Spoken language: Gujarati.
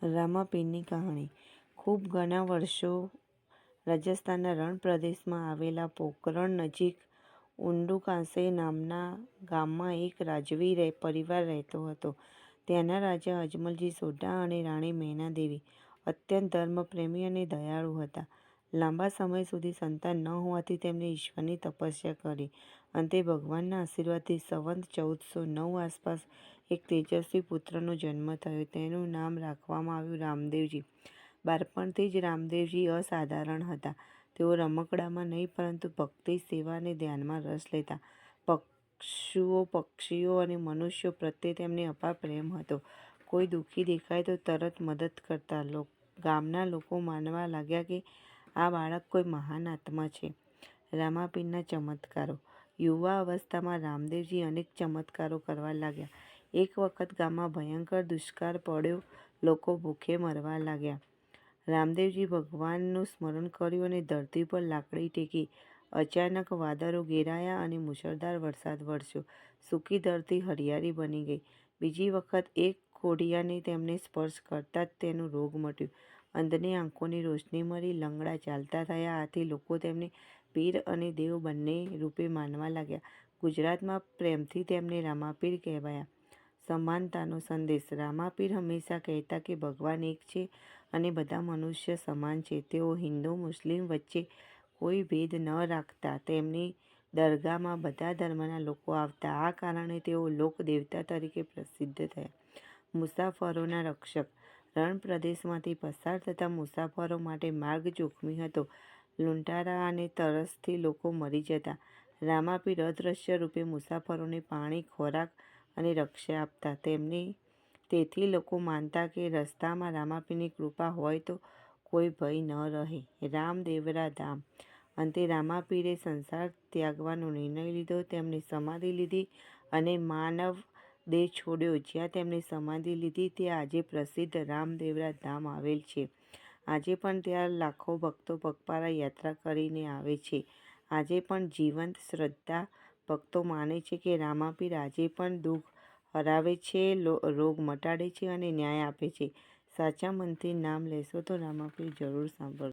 રામાપીરની કહાણી. ખૂબ ઘણા વર્ષો રાજસ્થાનના રણ પ્રદેશમાં આવેલા પોકરણ નજીક ઉંડુકાસે નામના ગામમાં એક રાજવી પરિવાર રહેતો હતો. ત્યાંના રાજા અજમલજી સોઢા અને રાણી મૈનાદેવી અત્યંત ધર્મપ્રેમી અને દયાળુ હતા. લાંબા સમય સુધી સંતાન ન હોવાથી તેમણે ઈશ્વરની તપસ્યા કરી. અંતે ભગવાનના આશીર્વાદથી સંવત 1409 આસપાસ એક તેજસ્વી પુત્રનો જન્મ થયો. તેનું નામ રાખવામાં આવ્યું રામદેવજી. બાળપણથી જ રામદેવજી અસાધારણ હતા. તેઓ રમકડામાં નહીં પરંતુ ભક્તિ, સેવા અને ધ્યાનમાં રસ લેતા. પશુ, પક્ષીઓ અને મનુષ્યો પ્રત્યે તેમને અપાર પ્રેમ હતો. કોઈ દુઃખી દેખાય તો તરત મદદ કરતા. ગામના લોકો માનવા લાગ્યા કે આ બાળક કોઈ મહાન આત્મા છે. રામાપીરના ચમત્કારો. યુવા અવસ્થામાં રામદેવજી અનેક ચમત્કારો કરવા લાગ્યા. એક વખત ગામમાં ભયંકર દુષ્કાળ પડ્યો. લોકો ભૂખે મરવા લાગ્યા. રામદેવજી ભગવાનનું સ્મરણ કર્યું અને ધરતી પર લાકડી ટેકી. અચાનક વાદળો ઘેરાયા અને મુશળધાર વરસાદ વરસ્યો. સૂકી ધરતી હરિયાળી બની ગઈ. બીજી વખત એક કોઢિયાને તેમને સ્પર્શ કરતા જ તેનો રોગ મટ્યો. અંધને આંખોની રોશની મળી. લંગડા ચાલતા થયા. આથી લોકો તેમને પીર અને દેવ બંને રૂપે માનવા લાગ્યા. ગુજરાતમાં પ્રેમથી તેમને રામાપીર કહેવાયા. સમાનતાનો સંદેશ. રામાપીર હંમેશા કહેતા કે ભગવાન એક છે અને બધા મનુષ્ય સમાન છે. તેઓ હિન્દુ મુસ્લિમ વચ્ચે કોઈ ભેદ ન રાખતા. તેમની દરગાહમાં બધા ધર્મના લોકો આવતા. આ કારણે તેઓ લોક દેવતા તરીકે પ્રસિદ્ધ થયા. મુસાફરોના રક્ષક. રણ પ્રદેશમાંથી પસાર થતા મુસાફરો માટે માર્ગ જોખમી હતો. લૂંટારા અને તરસથી લોકો મરી જતા. રામાપીર અદ્રશ્ય રૂપે મુસાફરોને પાણી, ખોરાક અને રક્ષા આપતા. તેથી લોકો માનતા કે રસ્તામાં રામાપીરની કૃપા હોય તો કોઈ ભય ન રહે. રામદેવરા ધામ. અંતે રામાપીરે સંસાર ત્યાગવાનો નિર્ણય લીધો. તેમણે સમાધિ લીધી અને માનવ દેહ છોડ્યો. જ્યાં તેમણે સમાધિ લીધી ત્યાં આજે પ્રસિદ્ધ રામદેવરા ધામ આવેલ છે. આજે પણ ત્યાં લાખો ભક્તો પગપાળા યાત્રા કરીને આવે છે. આજે પણ જીવંત શ્રદ્ધા. ભક્તો માને છે કે રામાપીર આજે પણ દુઃખ હરાવે છે, રોગ મટાડે છે અને ન્યાય આપે છે. સાચા મનથી નામ લેશો તો રામાપીર જરૂર સાંભળશે.